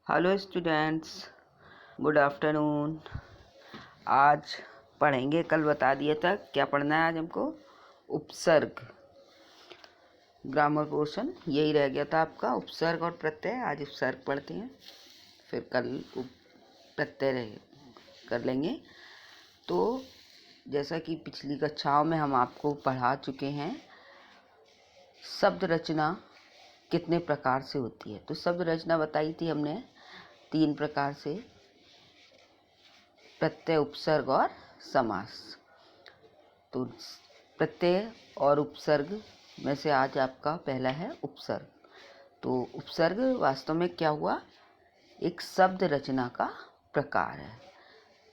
Hello students, good afternoon. आज पढ़ेंगे, कल बता दिया था क्या पढ़ना है आज हमको। उपसर्ग, ग्रामर पोर्शन यही रह गया था आपका, उपसर्ग और प्रत्यय। आज उपसर्ग पढ़ते हैं, फिर कल प्रत्यय कर लेंगे। तो जैसा कि पिछली कक्षाओं में हम आपको पढ़ा चुके हैं, शब्द रचना कितने प्रकार से होती है। तो शब्द रचना बताई थी हमने 3 प्रकार से: प्रत्यय, उपसर्ग और समास। तो प्रत्यय और उपसर्ग में से आज आपका पहला है उपसर्ग। तो उपसर्ग वास्तव में क्या हुआ, एक शब्द रचना का प्रकार है।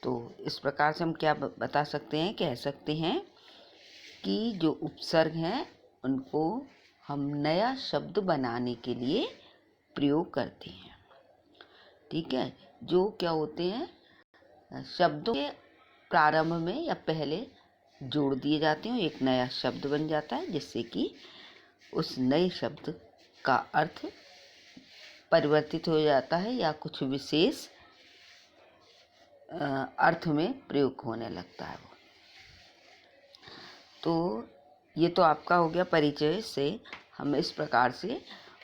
तो इस प्रकार से हम क्या बता सकते हैं, कह सकते हैं कि जो उपसर्ग हैं उनको हम नया शब्द बनाने के लिए प्रयोग करते हैं। ठीक है, जो क्या होते हैं, शब्दों के प्रारंभ में या पहले जोड़ दिए जाते हैं, एक नया शब्द बन जाता है, जिससे कि उस नए शब्द का अर्थ परिवर्तित हो जाता है या कुछ विशेष अर्थ में प्रयोग होने लगता है। तो ये तो आपका हो गया परिचय से। हम इस प्रकार से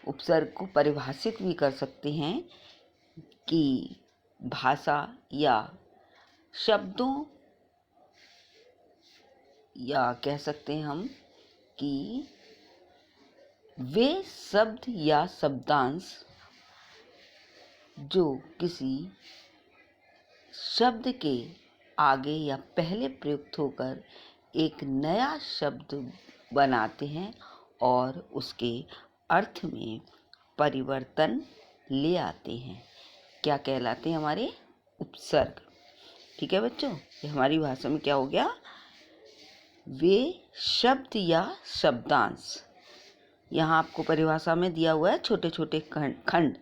उपसर्ग को परिभाषित भी कर सकते हैं कि भाषा या शब्दों, या कह सकते हैं हम कि वे शब्द या शब्दांश जो किसी शब्द के आगे या पहले प्रयुक्त होकर एक नया शब्द बनाते हैं और उसके अर्थ में परिवर्तन ले आते हैं, क्या कहलाते हैं, हमारे उपसर्ग। ठीक है बच्चों, ये हमारी भाषा में क्या हो गया, वे शब्द या शब्दांश। यहाँ आपको परिभाषा में दिया हुआ है छोटे छोटे खंड,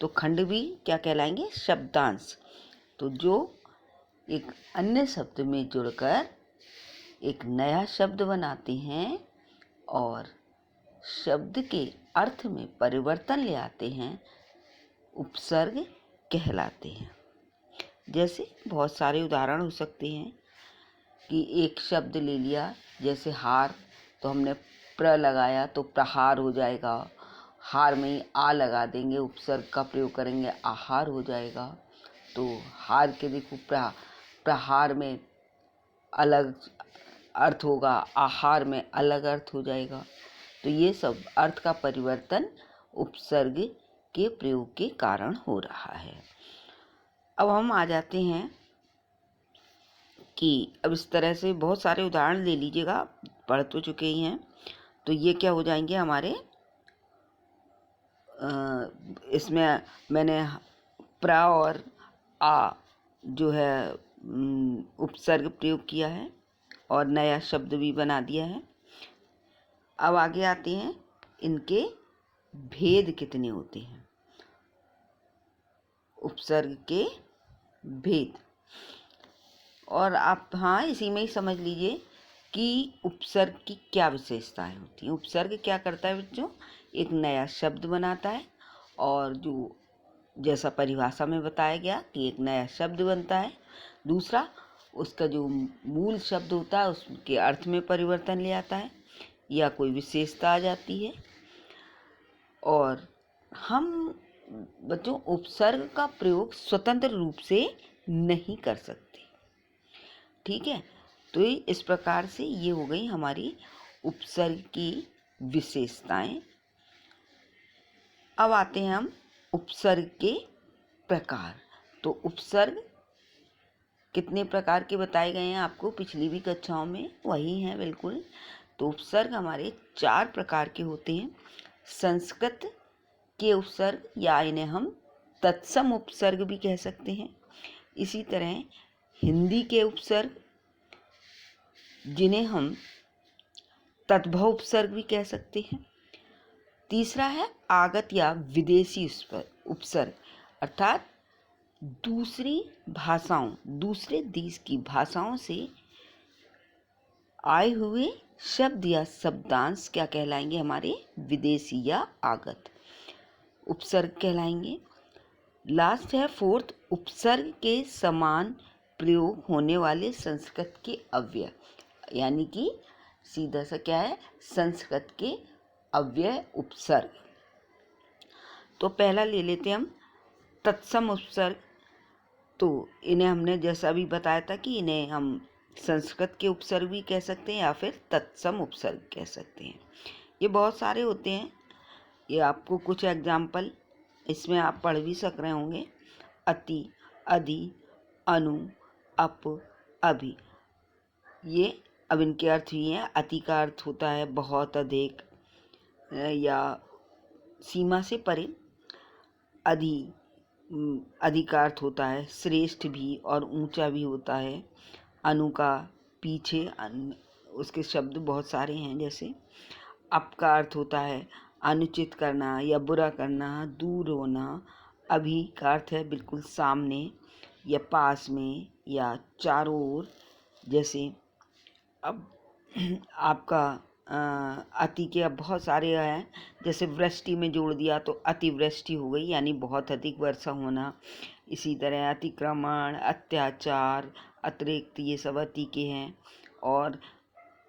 तो खंड भी क्या कहलाएंगे, शब्दांश। तो जो एक अन्य शब्द में जुड़कर एक नया शब्द बनाते हैं और शब्द के अर्थ में परिवर्तन ले आते हैं, उपसर्ग कहलाते हैं। जैसे बहुत सारे उदाहरण हो सकते हैं कि एक शब्द ले लिया, जैसे हार, तो हमने प्र लगाया तो प्रहार हो जाएगा। हार में ही आ लगा देंगे, उपसर्ग का प्रयोग करेंगे, आहार हो जाएगा। तो हार के देखो प्रहार में अलग अर्थ होगा, आहार में अलग अर्थ हो जाएगा। तो ये सब अर्थ का परिवर्तन उपसर्ग के प्रयोग के कारण हो रहा है। अब हम आ जाते हैं कि अब इस तरह से बहुत सारे उदाहरण ले लीजिएगा, पढ़ तो चुके ही हैं। तो ये क्या हो जाएंगे हमारे, इसमें मैंने प्र और आ जो है उपसर्ग प्रयोग किया है और नया शब्द भी बना दिया है। अब आगे आते हैं, इनके भेद कितने होते हैं, उपसर्ग के भेद। और आप हाँ इसी में ही समझ लीजिए कि उपसर्ग की क्या विशेषताएं होती हैं। उपसर्ग क्या करता है बच्चों, एक नया शब्द बनाता है, और जो जैसा परिभाषा में बताया गया कि एक नया शब्द बनता है। दूसरा, उसका जो मूल शब्द होता है उसके अर्थ में परिवर्तन ले आता है या कोई विशेषता आ जाती है। और हम बच्चों उपसर्ग का प्रयोग स्वतंत्र रूप से नहीं कर सकते। ठीक है, तो इस प्रकार से ये हो गई हमारी उपसर्ग की विशेषताएं। अब आते हैं हम उपसर्ग के प्रकार। तो उपसर्ग कितने प्रकार के बताए गए हैं आपको पिछली भी कक्षाओं में, वही हैं बिल्कुल। तो उपसर्ग हमारे 4 प्रकार के होते हैं। संस्कृत के उपसर्ग, या इन्हें हम तत्सम उपसर्ग भी कह सकते हैं। इसी तरह हिंदी के उपसर्ग, जिन्हें हम तद्भव उपसर्ग भी कह सकते हैं। तीसरा है आगत या विदेशी उपसर्ग, अर्थात दूसरी भाषाओं, दूसरे देश की भाषाओं से आए हुए शब्द या शब्दांश क्या कहलाएंगे, हमारे विदेशी या आगत उपसर्ग कहलाएंगे। लास्ट है फोर्थ, उपसर्ग के समान प्रयोग होने वाले संस्कृत के अव्यय, यानी कि सीधा सा क्या है, संस्कृत के अव्यय उपसर्ग। तो पहला ले लेते हैं हम तत्सम उपसर्ग। तो इन्हें हमने जैसा भी बताया था कि इन्हें हम संस्कृत के उपसर्ग भी कह सकते हैं या फिर तत्सम उपसर्ग कह सकते हैं। ये बहुत सारे होते हैं, ये आपको कुछ एग्जाम्पल इसमें आप पढ़ भी सक रहे होंगे। अति, अधि, अनु, अप, अभि। ये अब इनके अर्थ ही हैं। अति का अर्थ होता है बहुत अधिक या सीमा से परे। अधि का अर्थ होता है श्रेष्ठ भी और ऊंचा भी होता है। अनु का पीछे, उसके शब्द बहुत सारे हैं। जैसे अप का अर्थ होता है अनुचित करना या बुरा करना, दूर होना। अभी का अर्थ है बिल्कुल सामने या पास में या चारों ओर। जैसे अब आपका अति के अब बहुत सारे हैं, जैसे वृष्टि में जोड़ दिया तो अतिवृष्टि हो गई, यानी बहुत अधिक वर्षा होना। इसी तरह अतिक्रमण, अत्याचार, अतिरिक्त, ये सब अति के हैं। और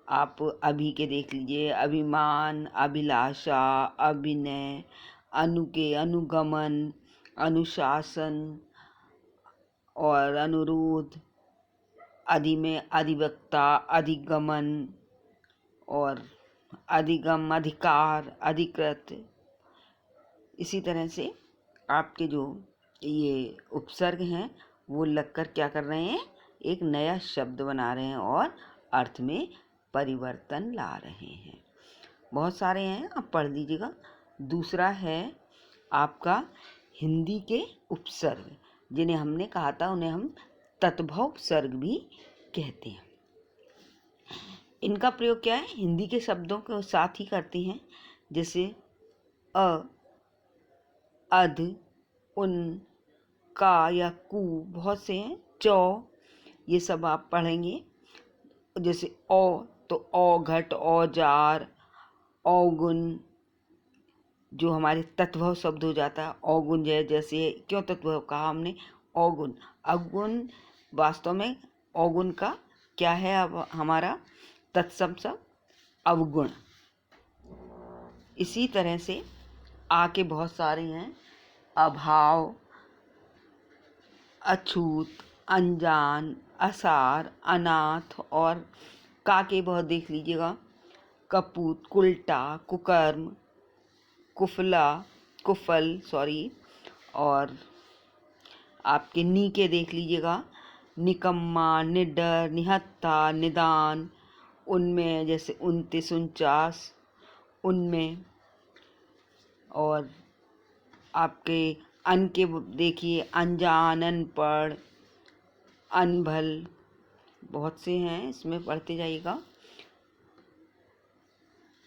आप अभी के देख लीजिए, अभिमान, अभिलाषा, अभिनय। अनु के अनुगमन, अनुशासन और अनुरोध। अधि में अधिवक्ता, अधिगमन और अधिगम, अधिकार, अधिकृत। इसी तरह से आपके जो ये उपसर्ग हैं वो लगकर क्या कर रहे हैं, एक नया शब्द बना रहे हैं और अर्थ में परिवर्तन ला रहे हैं। बहुत सारे हैं, आप पढ़ लीजिएगा। दूसरा है आपका हिंदी के उपसर्ग, जिन्हें हमने कहा था उन्हें हम तत्भव उपसर्ग भी कहते हैं। इनका प्रयोग क्या है, हिंदी के शब्दों के साथ ही करते हैं। जैसे अ, अध, उन, का या कु, बहुत से हैं। चौ, ये सब आप पढ़ेंगे। जैसे औ, तो औघट, औजार, औगुन, जो हमारे तत्भव शब्द हो जाता है। औगुन जैसे क्यों तत्भव कहा हमने, औगुन। अवगुण वास्तव में औगुण का क्या है, अब हमारा तत्सम शब्द अवगुण। इसी तरह से आ के बहुत सारे हैं। अभाव, अछूत, अनजान, असार, अनाथ। और का के बहुत देख लीजिएगा, कपूत, कुल्टा, कुकर्म, कुफला, कुफल और आपके नी के देख लीजिएगा, निकम्मा, निडर, निहत्था, निदान। उनमें जैसे 29, 49, उनमें। और आपके अन के देखिए, अनजान, अनपढ़, अनभल, बहुत से हैं, इसमें पढ़ते जाइएगा।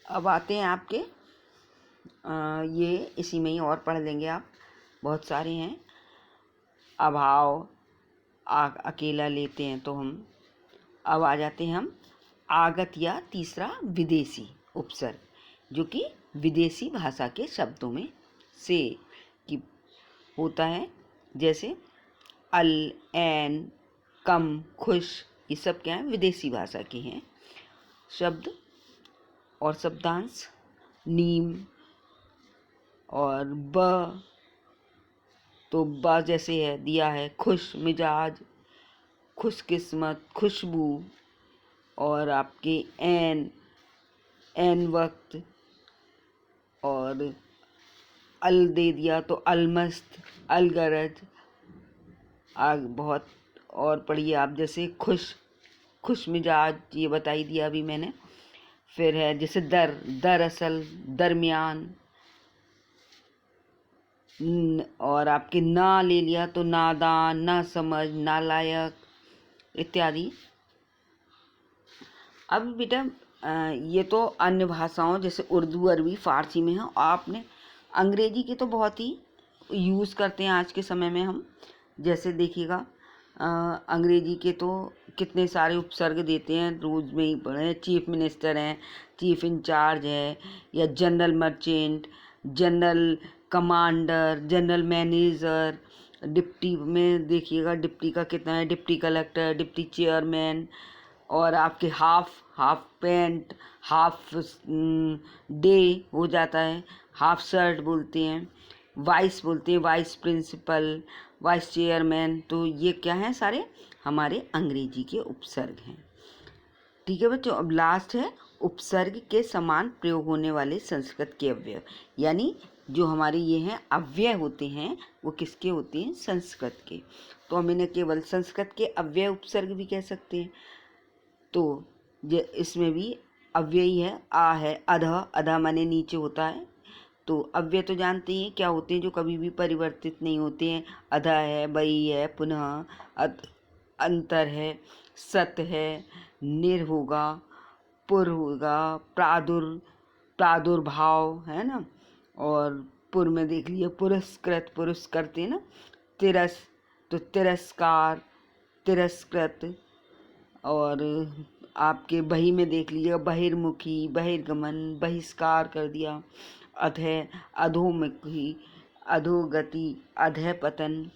अब आते हैं आपके ये इसी में ही और पढ़ लेंगे आप, बहुत सारे हैं। अभाव, अकेला लेते हैं तो हम। अब आ जाते हैं हम आगत या तीसरा विदेशी उपसर्ग, जो कि विदेशी भाषा के शब्दों में से कि होता है। जैसे अल, एन, कम, खुश, ये सब क्या है, विदेशी भाषा के हैं शब्द। और शब्दांश नीम और ब, तो ब जैसे है दिया है खुश मिजाज, खुशकिस्मत, खुशबू। और आपके एन वक्त। और अल दे दिया तो अलमस्त, अलगरज। आग बहुत और पढ़िए आप, जैसे खुश मिजाज, ये बताई दिया अभी मैंने। फिर है जैसे दरअसल, दरमियान। और आपके ना ले लिया तो नादान, ना समझ, नालायक इत्यादि। अब बेटा ये तो अन्य भाषाओं जैसे उर्दू, अरबी, फारसी में है। आपने अंग्रेजी के तो बहुत ही यूज़ करते हैं आज के समय में हम। जैसे देखिएगा अंग्रेजी के तो कितने सारे उपसर्ग देते हैं, रोज़ में ही पढ़े। चीफ मिनिस्टर हैं, चीफ इंचार्ज है, या general merchant, general commander, general manager, deputy में देखिएगा डिप्टी का कितना है, डिप्टी कलेक्टर, डिप्टी चेयरमैन, और आपके हाफ पैंट, हाफ डे हो जाता है, हाफ शर्ट बोलते हैं, वाइस बोलते हैं, वाइस प्रिंसिपल, वाइस चेयरमैन। तो ये क्या हैं, सारे हमारे अंग्रेजी के उपसर्ग हैं। ठीक है बच्चों, अब लास्ट है उपसर्ग के समान प्रयोग होने वाले संस्कृत के अव्यय। यानी जो हमारे ये हैं अव्यय होते हैं वो किसके होते हैं, संस्कृत के। तो हम इन्हें केवल संस्कृत के अव्यय उपसर्ग भी कह सकते हैं। तो इसमें भी अव्यय ही है, आ है, अधः, अधः माने नीचे होता है। तो अव्यय तो जानते हैं क्या होते हैं, जो कभी भी परिवर्तित नहीं होते हैं। अधः है, बई है, पुनः, अंतर है, सत है, निर होगा, पुर होगा, प्रादुर्भाव है ना। और पुर में देख लीजिए पुरस्कृत, पुरुष करते हैं ना। तो तिरस्कार, तिरस्कृत। और आपके बही में देख लीजिएगा बहिर्मुखी, बहिर्गमन, बहिष्कार कर दिया। अधः, अधोमुखी, अधोगति, अधः पतन।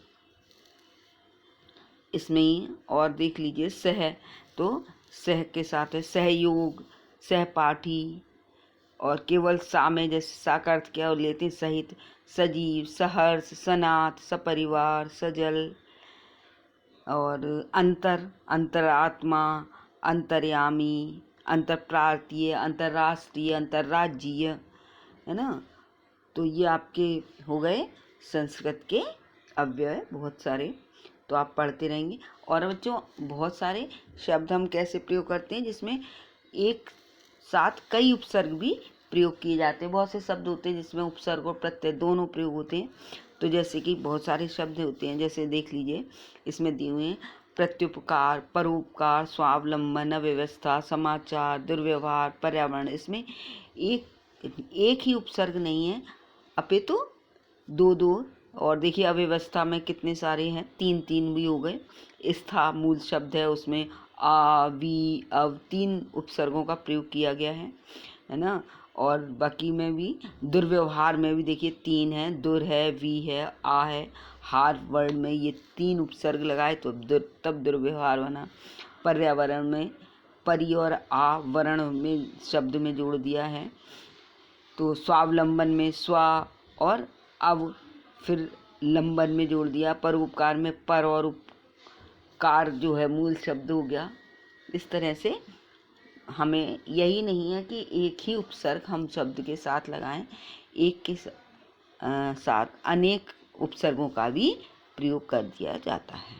इसमें ही और देख लीजिए सह, तो सह के साथ है सहयोग, सहपाठी। और केवल सा में जैसे सा का अर्थ क्या लेते हैं, सहित, सजीव, सहर्ष, सनाथ, सपरिवार, सजल। और अंतर, अंतरात्मा, अंतर्यामी, अंतरप्रांतीय, अंतर्राष्ट्रीय, अंतर्राज्यीय, है ना। तो ये आपके हो गए संस्कृत के अव्यय बहुत सारे, तो आप पढ़ते रहेंगे। और बच्चों बहुत सारे शब्द हम कैसे प्रयोग करते हैं जिसमें एक साथ कई उपसर्ग भी प्रयोग किए जाते हैं। बहुत से शब्द होते हैं जिसमें उपसर्ग और प्रत्यय दोनों प्रयोग होते हैं। तो जैसे कि बहुत सारे शब्द होते हैं, जैसे देख लीजिए इसमें दिए हुए हैं प्रत्युपकार, परोपकार, स्वावलंबन, अव्यवस्था, समाचार, दुर्व्यवहार, पर्यावरण। इसमें एक ही उपसर्ग नहीं है, अपितु दो। और देखिए अव्यवस्था में कितने सारे हैं, तीन भी हो गए। स्था मूल शब्द है, उसमें आ, वी, अव 3 उपसर्गों का प्रयोग किया गया है ना। और बाकी में भी दुर्व्यवहार में भी देखिए 3 है, दुर है, वी है, आ है। हार वर्ड में ये 3 उपसर्ग लगाए तो तब दुर्व्यवहार बना। पर्यावरण में परि और आ वर्ण में शब्द में जोड़ दिया है। तो स्वावलंबन में स्वा और अव फिर लंबन में जोड़ दिया। परोपकार में पर और उपकार जो है मूल शब्द हो गया। इस तरह से हमें यही नहीं है कि एक ही उपसर्ग हम शब्द के साथ लगाएं, एक के साथ अनेक उपसर्गों का भी प्रयोग कर दिया जाता है।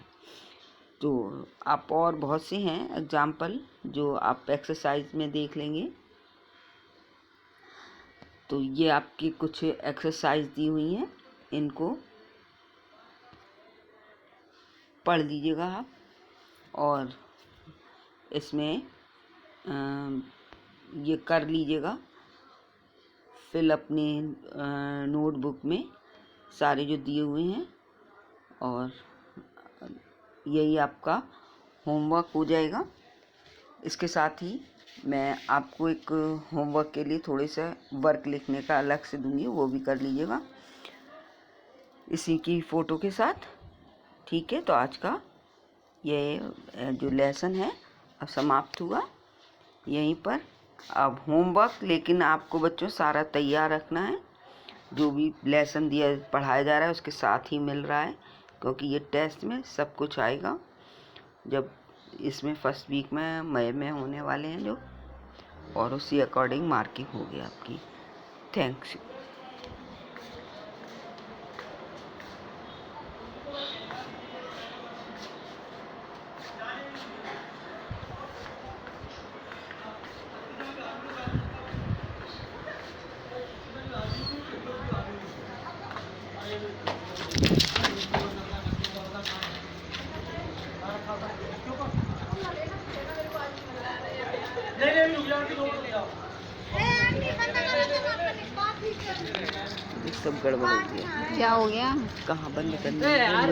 तो आप और बहुत से हैं एग्जाम्पल जो आप एक्सरसाइज में देख लेंगे। तो ये आपकी कुछ एक्सरसाइज दी हुई हैं, इनको पढ़ लीजिएगा आप। और इसमें ये कर लीजिएगा फिल अपने नोटबुक में सारे जो दिए हुए हैं। और यही आपका होमवर्क हो जाएगा। इसके साथ ही मैं आपको एक होमवर्क के लिए थोड़े से वर्क लिखने का अलग से दूंगी, वो भी कर लीजिएगा इसी की फ़ोटो के साथ। ठीक है, तो आज का ये जो लेसन है अब समाप्त हुआ यहीं पर। अब होमवर्क लेकिन आपको बच्चों सारा तैयार रखना है, जो भी लेसन दिया पढ़ाया जा रहा है उसके साथ ही मिल रहा है, क्योंकि ये टेस्ट में सब कुछ आएगा। जब इसमें फर्स्ट वीक में मई में होने वाले हैं जो, और उसी अकॉर्डिंग मार्किंग होगी आपकी। थैंक्स। सब गड़बड़ हो गया। क्या हो गया? कहाँ बंद करनी है?